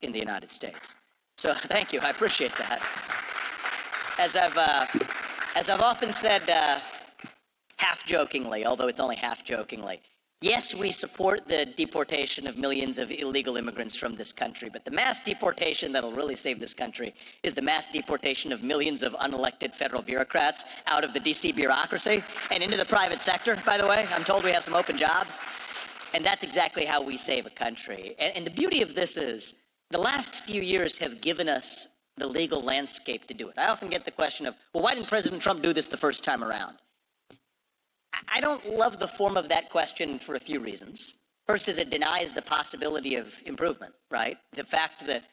in the United States. So thank you, I appreciate that. As I've often said, half jokingly, although it's only half jokingly, yes, we support the deportation of millions of illegal immigrants from this country, but the mass deportation that'll really save this country is the mass deportation of millions of unelected federal bureaucrats out of the DC bureaucracy and into the private sector, by the way. I'm told we have some open jobs. And that's exactly how we save a country. And the beauty of this is the last few years have given us the legal landscape to do it. I often get the question of, well, why didn't President Trump do this the first time around? I don't love the form of that question for a few reasons. First is it denies the possibility of improvement, right? The fact that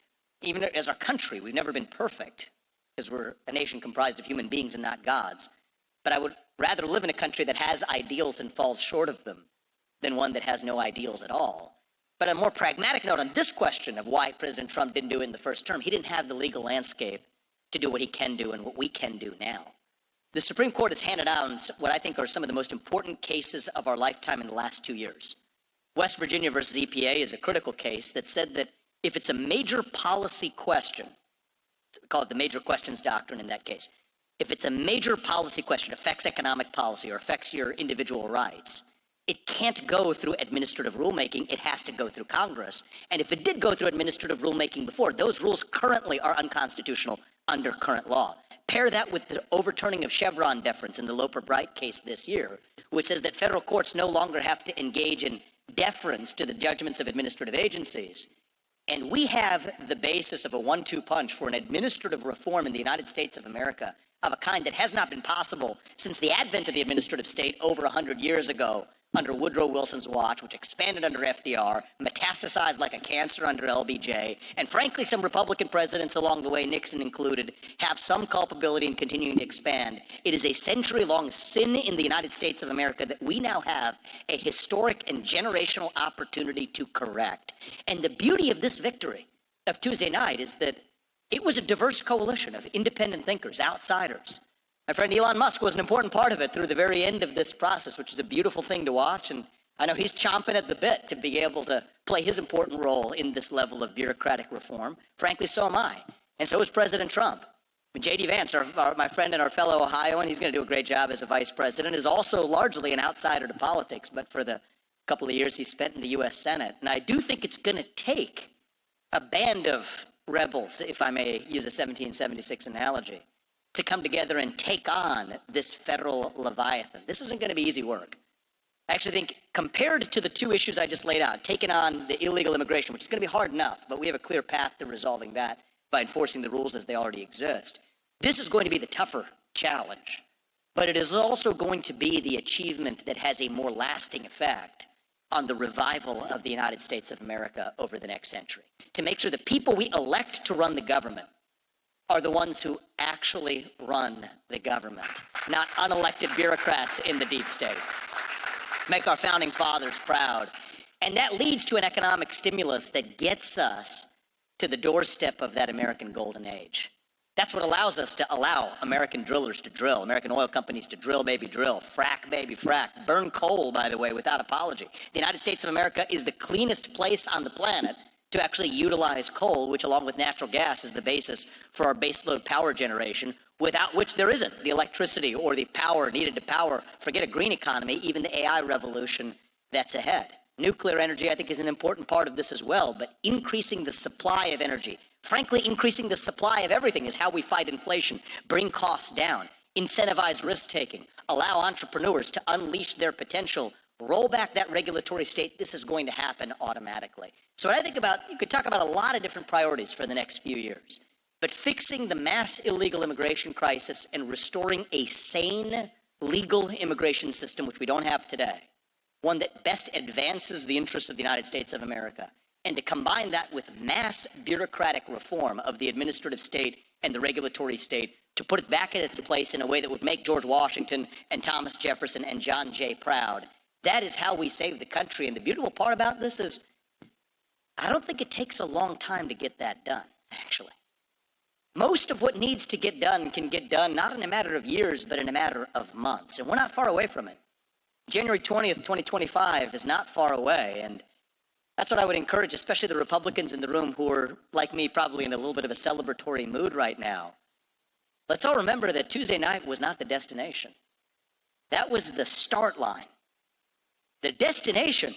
even as our country, we've never been perfect because we're a nation comprised of human beings and not gods. But I would rather live in a country that has ideals and falls short of them than one that has no ideals at all. But on a more pragmatic note on this question of why President Trump didn't do it in the first term, he didn't have the legal landscape to do what he can do and what we can do now. The Supreme Court has handed down what I think are some of the most important cases of our lifetime in the last 2 years. West Virginia versus EPA is a critical case that said that if it's a major policy question, we call it the major questions doctrine in that case, if it's a major policy question, affects economic policy or affects your individual rights, it can't go through administrative rulemaking, it has to go through Congress. And if it did go through administrative rulemaking before, those rules currently are unconstitutional under current law. Pair that with the overturning of Chevron deference in the Loper-Bright case this year, which says that federal courts no longer have to engage in deference to the judgments of administrative agencies. And we have the basis of a 1-2 punch for an administrative reform in the United States of America of a kind that has not been possible since the advent of the administrative state over 100 years ago under Woodrow Wilson's watch, which expanded under FDR, metastasized like a cancer under LBJ, and frankly, some Republican presidents along the way, Nixon included, have some culpability in continuing to expand. It is a century-long sin in the United States of America that we now have a historic and generational opportunity to correct. And the beauty of this victory of Tuesday night is that it was a diverse coalition of independent thinkers, outsiders. My friend Elon Musk was an important part of it through the very end of this process, which is a beautiful thing to watch. And I know he's chomping at the bit to be able to play his important role in this level of bureaucratic reform. Frankly, so am I. And so is President Trump. J.D. Vance, my friend and our fellow Ohioan, he's going to do a great job as a vice president, is also largely an outsider to politics, but for the couple of years he spent in the U.S. Senate. And I do think it's going to take a band of rebels, if I may use a 1776 analogy, to come together and take on this federal leviathan. This isn't going to be easy work. I actually think compared to the two issues I just laid out, taking on the illegal immigration, which is going to be hard enough, but we have a clear path to resolving that by enforcing the rules as they already exist. This is going to be the tougher challenge, but it is also going to be the achievement that has a more lasting effect on the revival of the United States of America over the next century. To make sure the people we elect to run the government are the ones who actually run the government, not unelected bureaucrats in the deep state. Make our founding fathers proud. And that leads to an economic stimulus that gets us to the doorstep of that American golden age. That's what allows us to allow American drillers to drill, American oil companies to drill, baby, drill, frack, baby, frack, burn coal, by the way, without apology. The United States of America is the cleanest place on the planet to actually utilize coal, which along with natural gas is the basis for our baseload power generation, without which there isn't the electricity or the power needed to power, forget a green economy, even the AI revolution that's ahead. Nuclear energy, I think, is an important part of this as well, but increasing the supply of energy, frankly, increasing the supply of everything is how we fight inflation, bring costs down, incentivize risk-taking, allow entrepreneurs to unleash their potential, roll back that regulatory state. This is going to happen automatically. So what I think about, you could talk about a lot of different priorities for the next few years, but fixing the mass illegal immigration crisis and restoring a sane legal immigration system, which we don't have today, one that best advances the interests of the United States of America, and to combine that with mass bureaucratic reform of the administrative state and the regulatory state to put it back in its place in a way that would make George Washington and Thomas Jefferson and John Jay proud. That is how we save the country. And the beautiful part about this is I don't think it takes a long time to get that done, actually. Most of what needs to get done can get done not in a matter of years, but in a matter of months. And we're not far away from it. January 20th, 2025 is not far away. And That's what I would encourage, especially the Republicans in the room who are, like me, probably in a little bit of a celebratory mood right now. Let's all remember that Tuesday night was not the destination. That was the start line. The destination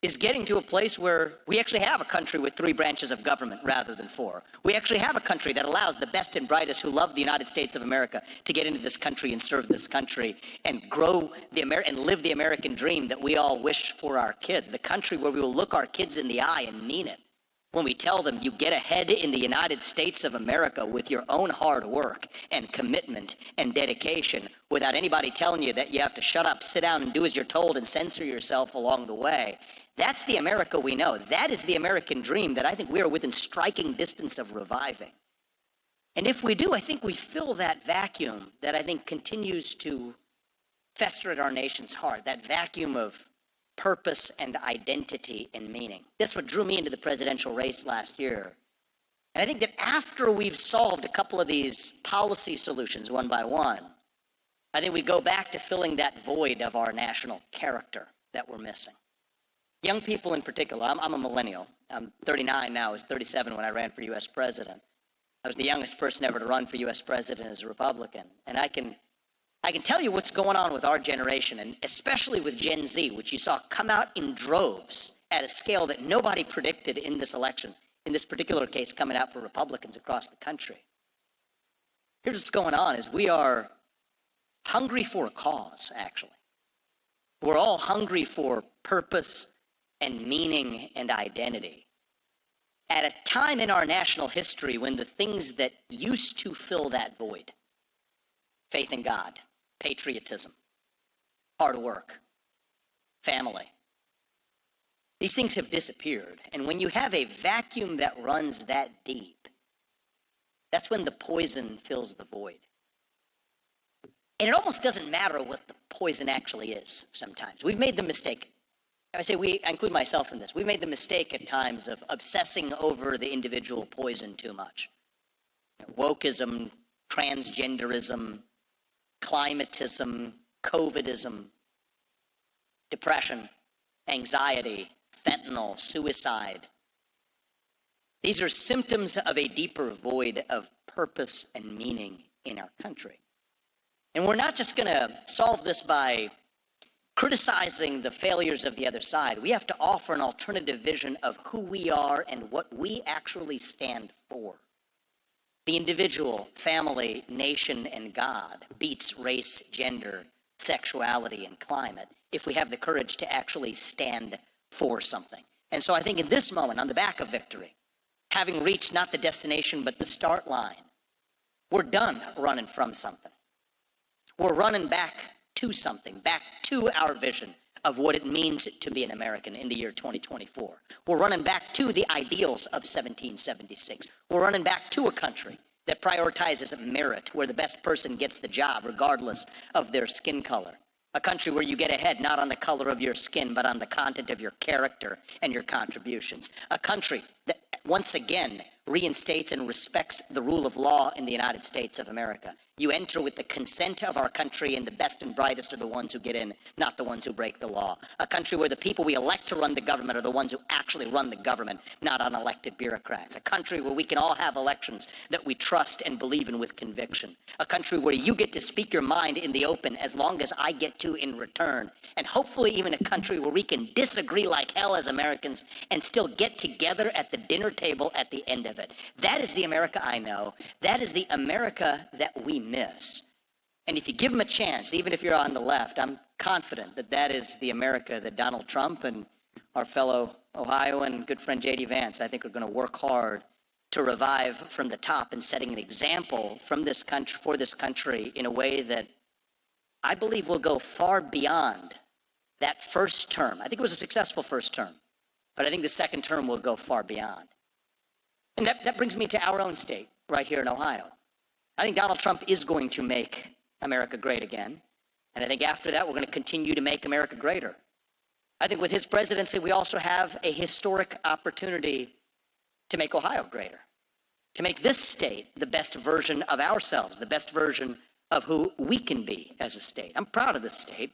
is getting to a place where we actually have a country with 3 branches of government rather than 4. We actually have a country that allows the best and brightest who love the United States of America to get into this country and serve this country and grow and live the American dream that we all wish for our kids. The country where we will look our kids in the eye and mean it when we tell them you get ahead in the United States of America with your own hard work and commitment and dedication without anybody telling you that you have to shut up, sit down, and do as you're told and censor yourself along the way. That's the America we know. That is the American dream that I think we are within striking distance of reviving. And if we do, I think we fill that vacuum that I think continues to fester at our nation's heart, that vacuum of purpose and identity and meaning. That's what drew me into the presidential race last year. And I think that after we've solved a couple of these policy solutions one by one, I think we go back to filling that void of our national character that we're missing. Young people in particular, I'm a millennial. I'm 39 now, I was 37 when I ran for US president. I was the youngest person ever to run for US president as a Republican. And I can tell you what's going on with our generation, and especially with Gen Z, which you saw come out in droves at a scale that nobody predicted in this election, in this particular case coming out for Republicans across the country. Here's what's going on is we are hungry for a cause, actually. We're all hungry for purpose and meaning and identity. At a time in our national history when the things that used to fill that void, faith in God, patriotism, hard work, family, these things have disappeared. And when you have a vacuum that runs that deep, that's when the poison fills the void. And it almost doesn't matter what the poison actually is sometimes. We've made the mistake. I include myself in this. We've made the mistake at times of obsessing over the individual poison too much. Wokeism, transgenderism, climatism, COVIDism, depression, anxiety, fentanyl, suicide. These are symptoms of a deeper void of purpose and meaning in our country. And we're not just going to solve this by criticizing the failures of the other side. We have to offer an alternative vision of who we are and what we actually stand for. The individual, family, nation, and God beats race, gender, sexuality, and climate if we have the courage to actually stand for something. And so I think in this moment, on the back of victory, having reached not the destination but the start line, we're done running from something. We're running back to something, back to our vision of what it means to be an American in the year 2024. We're running back to the ideals of 1776. We're running back to a country that prioritizes merit, where the best person gets the job regardless of their skin color. A country where you get ahead not on the color of your skin, but on the content of your character and your contributions. A country that once again reinstates and respects the rule of law in the United States of America. You enter with the consent of our country, and the best and brightest are the ones who get in, not the ones who break the law. A country where the people we elect to run the government are the ones who actually run the government, not unelected bureaucrats. A country where we can all have elections that we trust and believe in with conviction. A country where you get to speak your mind in the open as long as I get to in return. And hopefully even a country where we can disagree like hell as Americans and still get together at the dinner table at the end of it. That is the America I know. That is the America that we miss. And if you give them a chance, even if you're on the left, I'm confident that that is the America that Donald Trump and our fellow Ohioan and good friend J.D. Vance, I think, are going to work hard to revive from the top and setting an example from this country, for this country, in a way that I believe will go far beyond that first term. I think it was a successful first term, but I think the second term will go far beyond. And that brings me to our own state right here in Ohio. I think Donald Trump is going to make America great again. And I think after that, we're going to continue to make America greater. I think with his presidency, we also have a historic opportunity to make Ohio greater, to make this state the best version of ourselves, the best version of who we can be as a state. I'm proud of this state.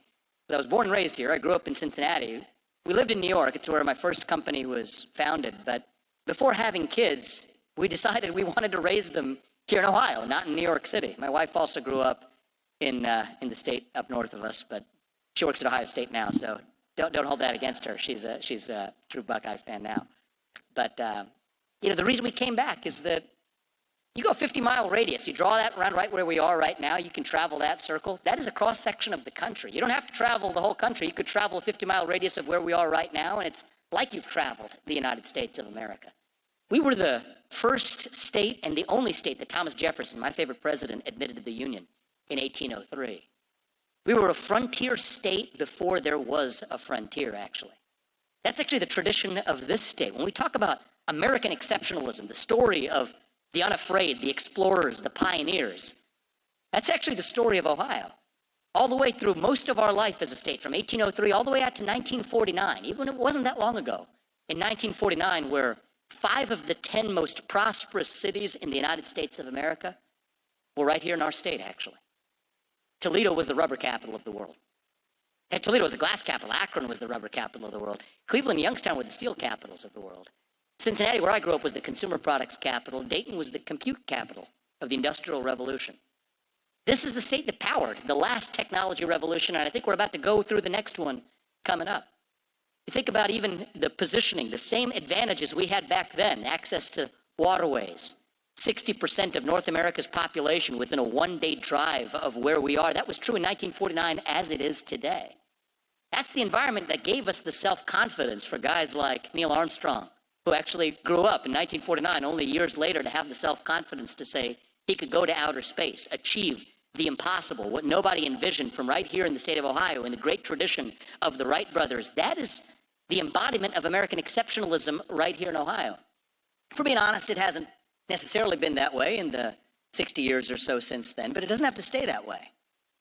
I was born and raised here. I grew up in Cincinnati. We lived in New York. It's where my first company was founded. But before having kids, we decided we wanted to raise them here in Ohio, not in New York City. My wife also grew up in the state up north of us, but she works at Ohio State now, so don't hold that against her. She's a true Buckeye fan now. But the reason we came back is that you go a 50-mile radius, you draw that around right where we are right now, you can travel that circle. That is a cross-section of the country. You don't have to travel the whole country. You could travel a 50-mile radius of where we are right now, and it's like you've traveled the United States of America. We were the first state and the only state that Thomas Jefferson, my favorite president, admitted to the Union in 1803. We were a frontier state before there was a frontier, actually. That's actually the tradition of this state. When we talk about American exceptionalism, the story of the unafraid, the explorers, the pioneers, that's actually the story of Ohio. All the way through most of our life as a state, from 1803 all the way out to 1949, even when it wasn't that long ago, in 1949, where 5 of the 10 most prosperous cities in the United States of America were right here in our state, actually. Toledo was the rubber capital of the world. Toledo was the glass capital. Akron was the rubber capital of the world. Cleveland and Youngstown were the steel capitals of the world. Cincinnati, where I grew up, was the consumer products capital. Dayton was the compute capital of the Industrial Revolution. This is the state that powered the last technology revolution, and I think we're about to go through the next one coming up. You think about even the positioning, the same advantages we had back then, access to waterways, 60% of North America's population within a one-day drive of where we are. That was true in 1949 as it is today. That's the environment that gave us the self-confidence for guys like Neil Armstrong, who actually grew up in 1949, only years later to have the self-confidence to say he could go to outer space, achieve the impossible, what nobody envisioned from right here in the state of Ohio, in the great tradition of the Wright brothers. That is the embodiment of American exceptionalism right here in Ohio. For being honest, it hasn't necessarily been that way in the 60 years or so since then, but it doesn't have to stay that way.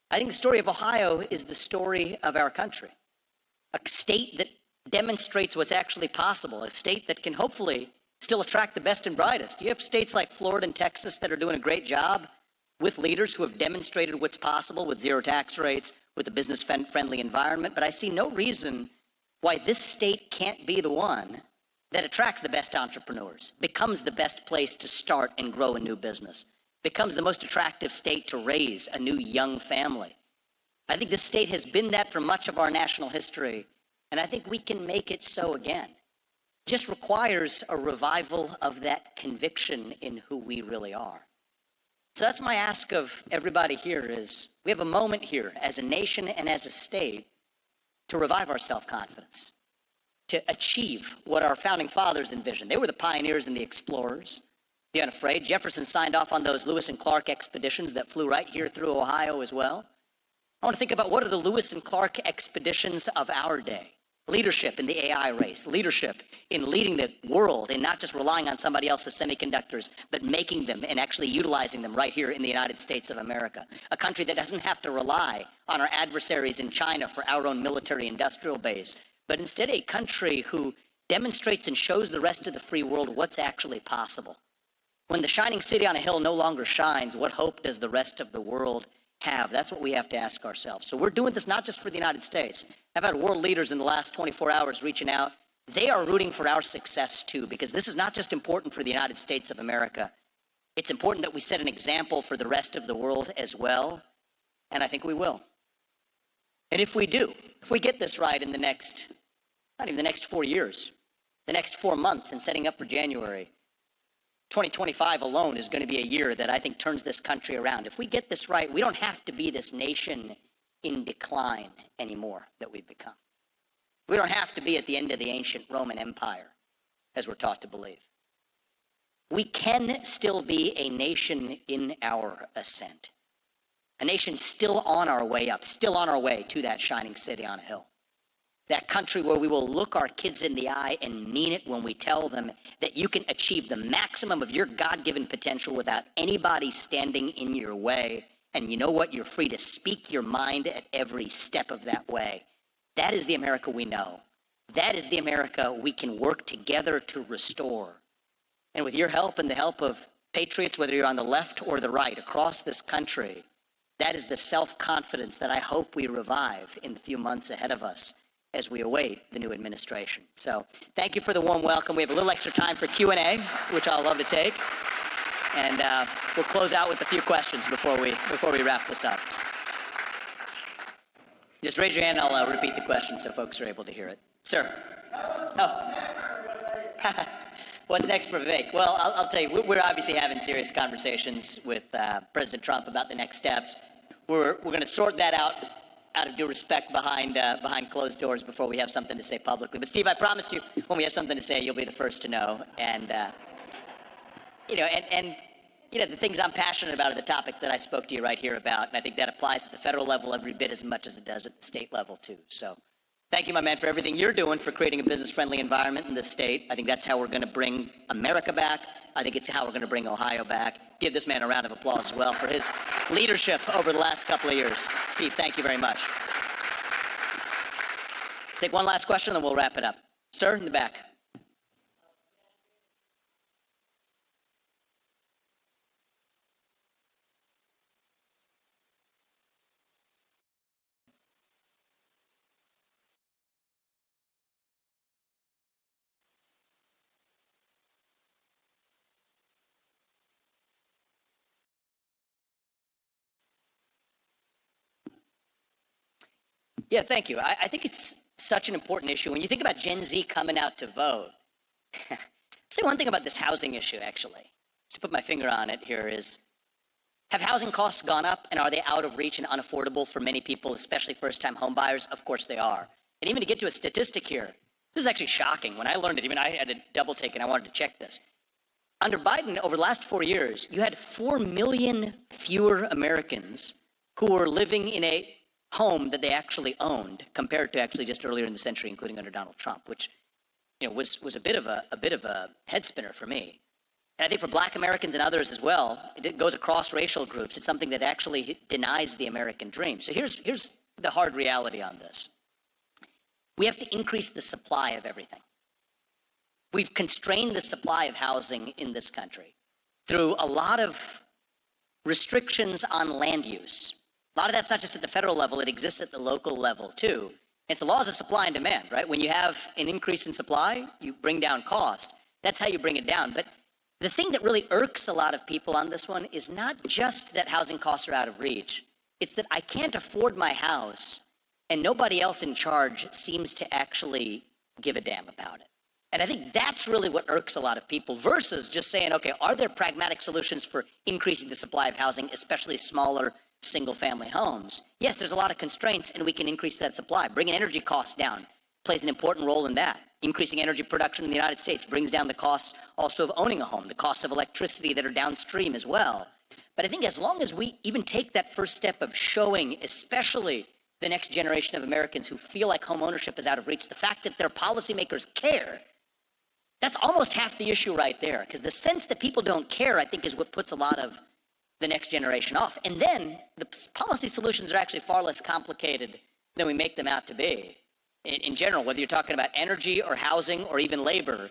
I think the story of Ohio is the story of our country, a state that demonstrates what's actually possible, a state that can hopefully still attract the best and brightest. You have states like Florida and Texas that are doing a great job with leaders who have demonstrated what's possible with zero tax rates, with a business-friendly environment, but I see no reason why this state can't be the one that attracts the best entrepreneurs, becomes the best place to start and grow a new business, becomes the most attractive state to raise a new young family. I think this state has been that for much of our national history, and I think we can make it so again. It just requires a revival of that conviction in who we really are. So that's my ask of everybody here is we have a moment here as a nation and as a state to revive our self-confidence, to achieve what our founding fathers envisioned. They were the pioneers and the explorers, the unafraid. Jefferson signed off on those Lewis and Clark expeditions that flew right here through Ohio as well. I want to think about what are the Lewis and Clark expeditions of our day. Leadership in the AI race, leadership in leading the world and not just relying on somebody else's semiconductors, but making them and actually utilizing them right here in the United States of America. A country that doesn't have to rely on our adversaries in China for our own military industrial base, but instead a country who demonstrates and shows the rest of the free world what's actually possible. When the shining city on a hill no longer shines, what hope does the rest of the world have? That's what we have to ask ourselves. So we're doing this not just for the United States. I've had world leaders in the last 24 hours reaching out. They are rooting for our success too, because this is not just important for the United States of America. It's important that we set an example for the rest of the world as well, and I think we will. And if we do, if we get this right in the next, not even the next 4 years, the next 4 months and setting up for January, 2025 alone is going to be a year that I think turns this country around. If we get this right, we don't have to be this nation in decline anymore that we've become. We don't have to be at the end of the ancient Roman Empire, as we're taught to believe. We can still be a nation in our ascent, a nation still on our way up, still on our way to that shining city on a hill. That country where we will look our kids in the eye and mean it when we tell them that you can achieve the maximum of your God-given potential without anybody standing in your way. And you know what? You're free to speak your mind at every step of that way. That is the America we know. That is the America we can work together to restore. And with your help and the help of patriots, whether you're on the left or the right, across this country, that is the self-confidence that I hope we revive in the few months ahead of us as we await the new administration. So thank you for the warm welcome. We have a little extra time for Q&A, which I'll love to take. And we'll close out with a few questions before we wrap this up. Just raise your hand, I'll repeat the question so folks are able to hear it. Sir. Oh. What's next for Vivek? Well, I'll tell you, we're obviously having serious conversations with President Trump about the next steps. We're going to sort that out of due respect behind closed doors before we have something to say publicly. But Steve, I promise you, when we have something to say, you'll be the first to know. And the things I'm passionate about are the topics that I spoke to you right here about, and I think that applies at the federal level every bit as much as it does at the state level too. So thank you, my man, for everything you're doing for creating a business-friendly environment in this state. I think that's how we're going to bring America back. I think it's how we're going to bring Ohio back. Give this man a round of applause as well for his leadership over the last couple of years. Steve, thank you very much. Take one last question, and then we'll wrap it up. Sir, in the back. Yeah, thank you. I think it's such an important issue. When you think about Gen Z coming out to vote, I'll say one thing about this housing issue, actually, to put my finger on it here is, have housing costs gone up, and are they out of reach and unaffordable for many people, especially first-time home buyers? Of course they are. And even to get to a statistic here, this is actually shocking. When I learned it, even I had to double take and I wanted to check this. Under Biden, over the last 4 years, you had 4 million fewer Americans who were living in a home that they actually owned compared to actually just earlier in the century, including under Donald Trump, which was a bit of a head spinner for me. And I think for Black Americans and others as well, it goes across racial groups. It's something that actually denies the American dream. So here's the hard reality on this. We have to increase the supply of everything. We've constrained the supply of housing in this country through a lot of restrictions on land use. A lot of that's not just at the federal level, it exists at the local level too. It's the laws of supply and demand, right? When you have an increase in supply, you bring down cost. That's how you bring it down. But the thing that really irks a lot of people on this one is not just that housing costs are out of reach. It's that I can't afford my house and nobody else in charge seems to actually give a damn about it. And I think that's really what irks a lot of people versus just saying, okay, are there pragmatic solutions for increasing the supply of housing, especially smaller single-family homes? Yes, there's a lot of constraints, and we can increase that supply. Bringing energy costs down plays an important role in that. Increasing energy production in the United States brings down the costs also of owning a home, the costs of electricity that are downstream as well. But I think as long as we even take that first step of showing, especially the next generation of Americans who feel like home ownership is out of reach, the fact that their policymakers care, that's almost half the issue right there. Because the sense that people don't care, I think, is what puts a lot of the next generation off. And then the policy solutions are actually far less complicated than we make them out to be. In general, whether you're talking about energy or housing or even labor,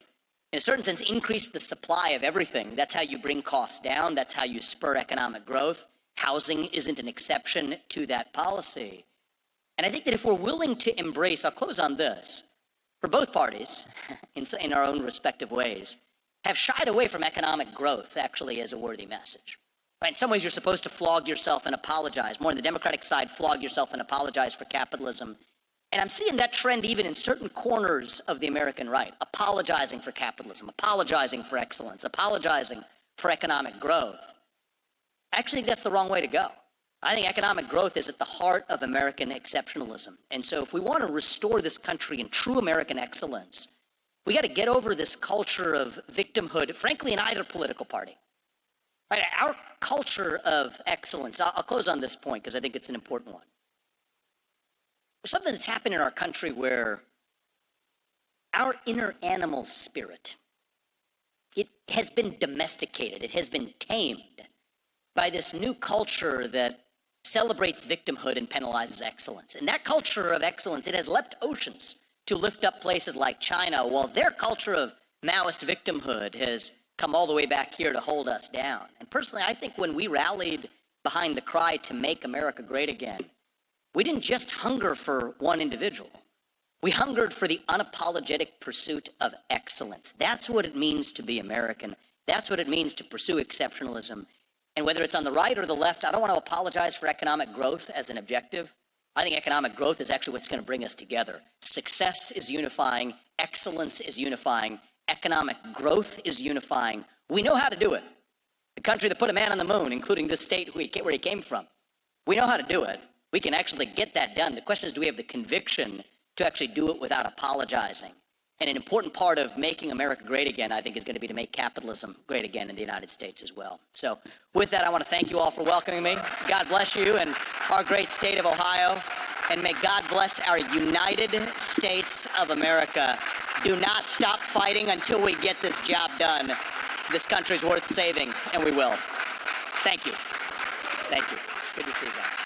in a certain sense, increase the supply of everything. That's how you bring costs down. That's how you spur economic growth. Housing isn't an exception to that policy. And I think that if we're willing to embrace, I'll close on this, for both parties, in our own respective ways, have shied away from economic growth actually as a worthy message. Right? In some ways, you're supposed to flog yourself and apologize. More on the Democratic side, flog yourself and apologize for capitalism. And I'm seeing that trend even in certain corners of the American right, apologizing for capitalism, apologizing for excellence, apologizing for economic growth. I actually think that's the wrong way to go. I think economic growth is at the heart of American exceptionalism. And so if we want to restore this country in true American excellence, we got to get over this culture of victimhood, frankly, in either political party. Right? Our culture of excellence, I'll close on this point because I think it's an important one. There's something that's happened in our country where our inner animal spirit, it has been domesticated, it has been tamed by this new culture that celebrates victimhood and penalizes excellence. And that culture of excellence, it has leapt oceans to lift up places like China, while their culture of Maoist victimhood has come all the way back here to hold us down. And personally, I think when we rallied behind the cry to make America great again, we didn't just hunger for one individual. We hungered for the unapologetic pursuit of excellence. That's what it means to be American. That's what it means to pursue exceptionalism. And whether it's on the right or the left, I don't want to apologize for economic growth as an objective. I think economic growth is actually what's going to bring us together. Success is unifying. Excellence is unifying. Economic growth is unifying. We know how to do it. The country that put a man on the moon, including this state where he came from, we know how to do it. We can actually get that done. The question is, do we have the conviction to actually do it without apologizing? And an important part of making America great again, I think, is going to be to make capitalism great again in the United States as well. So with that, I want to thank you all for welcoming me. God bless you and our great state of Ohio. And may God bless our United States of America. Do not stop fighting until we get this job done. This country's worth saving, and we will. Thank you. Thank you. Good to see you guys.